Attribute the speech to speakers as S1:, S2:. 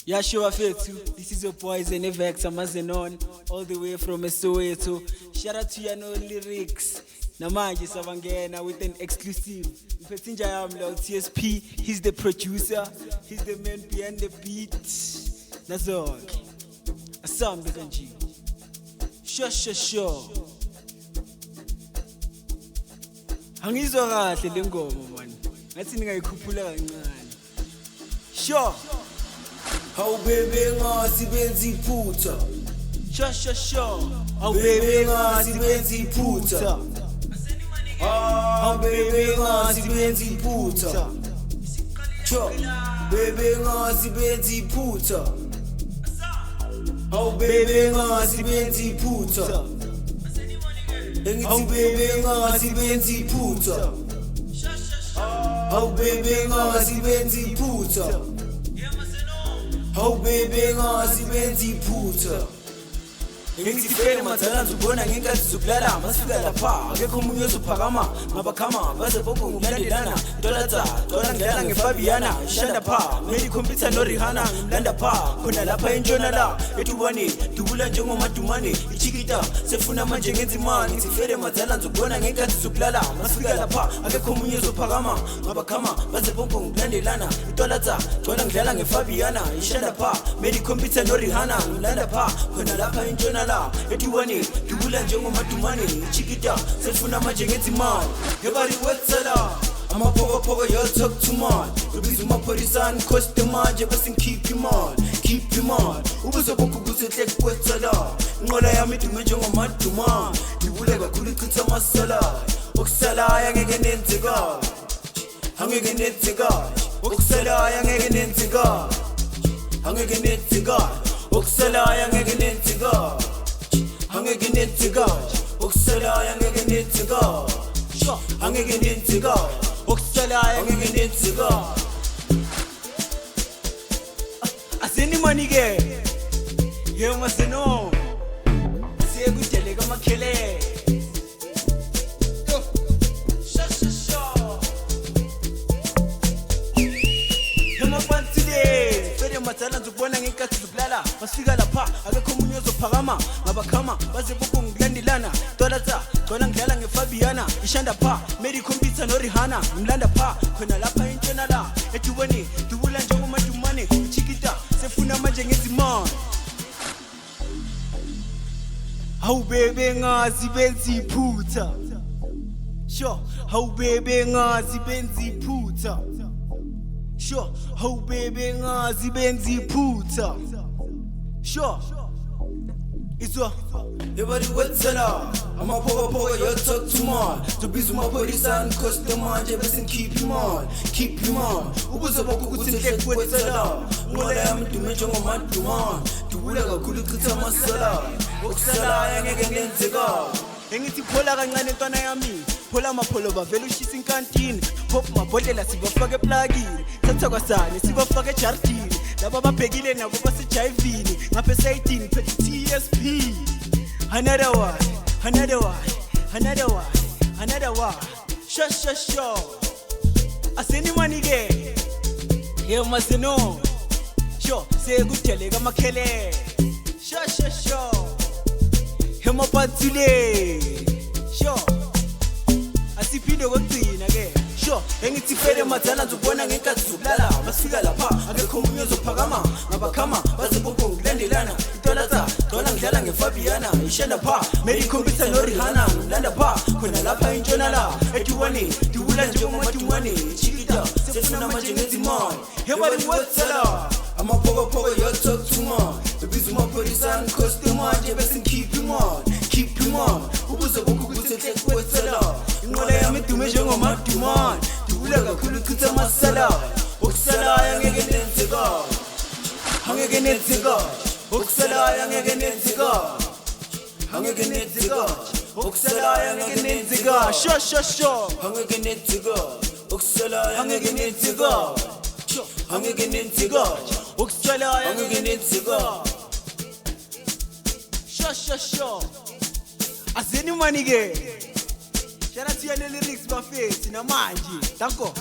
S1: Yeah, sure, Fetu. This is your boys and Evex Amazenon, all the way from Soweto. Shout out to Yano Lyrics. Namanje Savangena with an exclusive. Petinja Yamlo TSP. He's the producer. He's the man behind the beat. That's all. Asam the kanji. Sure. Hangizwa kahle le ngoma man. Ngathi ningayikhuphula kancane. Sure.
S2: Hawu baby ngazi benza iphutha.
S1: Sure.
S2: Hawu baby ngazi benza iphutha. Hawu baby ngazi benza iphutha. Sure. Baby ngazi benza iphutha. Hawu baby ngazi benza iphutha. Hawu baby ngazi benza iphutha. Hawu baby ngazi benza iphutha. Hawu baby ngazi benza iphutha. Ngizifele madala ngizobona ngenkathi zokulala masifika lapha akekho umunye ozophakama ngabakhama baze bonke ngokulandelana dola ngidlala ngeFabiana shanda pha meli computer no Rihanna ngimlanda pha khona lapha entshona la etubani dubula njengomadumane ichikita sefuna manje ngenza imali ngizifele madala ngizobona ngenkathi zokulala masifika lapha akekho umunye ozophakama ngabakhama baze bonke ngokulandelana dola ngidlala ngeFabiana shanda pha meli computer no Rihanna ngimlanda pha khona lapha entshona la etubani dubula njengomadumane ichikita sefuna manje ngenza imali ngebali wetsela amaphokopoko y'all talk too much ubiza umaphorisana ikhoste manje bese ngikhipha imali ubuze bonke kusehle kwetsela inqola yami idume njengomadumane ngibule kakhulu ichitha amasalayo okusalayo angeke nenze kahle okusalayo angeke nenze kahle okusalayo angeke nenze kahle okusalayo angeke nenze kahle angeke nenze kahle okusalayo angeke nenze kahle
S1: Aseni money ke. Ye maseno. Siyekudele kamakhele. Matala ngizobona ngenkathi zokulala masifika lapha akekho umunye ozophakama ngabakhama baze bonke ngokulandelana dola ngidlala ngeFabiana ishanda pha meli computer no Rihanna ngimlanda pha khona lapha entshona la etubani dubula njengomadumane ichikita sefuna manje ngenza imali Hawu baby ngazi benza iphutha Sure hawu baby ngazi benza iphutha Sure, hawu baby ngazi benza iphutha. Sure. Izwa
S2: Everybody wetsela amaphokopoko y'all talk too much tubiza umaphorisana ikhoste manje bese ngikhipha imali ubuze bonke ukuthi nhle kwetsela inqola yami idume njengomadumane dubula kakhulu ichitha amasalayo okusalayo angeke nenze kahle
S1: Engithi phola kancane ntwana yami phola amapholo bavela ushisa inkantini pop mabhodlela sibafaka eplugini thatha kwasane sibafaka ejardini laba babhekile nabo basejayivini ngapha sayidini phethe TSP another one sure aseni money ke ye maseno sure sekudele kamakhele sure Hema patule Sure Asiphinde kokugcina ke Sure engithi fele madala ngizobona ngenkathi zokulala masifika lapha akekho umunye ozophakama ngabakhama baze bonke ngokulandelana dola ngidlala ngeFabiana ishanda pha meli computer no Rihanna ngimlanda pha khona lapha entshona la etubani dubula njengomadumane ichikita sefuna manje ngenza imali hebali wetsela
S2: amaphokopoko y'all talk too much ubiza umaphorisana ikhoste manje bese ngikhipha imali ubuze bonke ukuthi nhle kwetsela inqola yami idume njengomadumane dubula kakhulu ichitha amasalayo okusalayo angeke nenze kahle okusalayo angeke nenze kahle okusalayo angeke nenze kahle
S1: Sure
S2: angeke nenze kahle okusalayo angeke nenze kahle angeke nenze kahle
S1: okusalayo
S2: angeke nenze kahle
S1: Sure Aseni money ke Shout out to your lyrics bafethi namanje. Danko.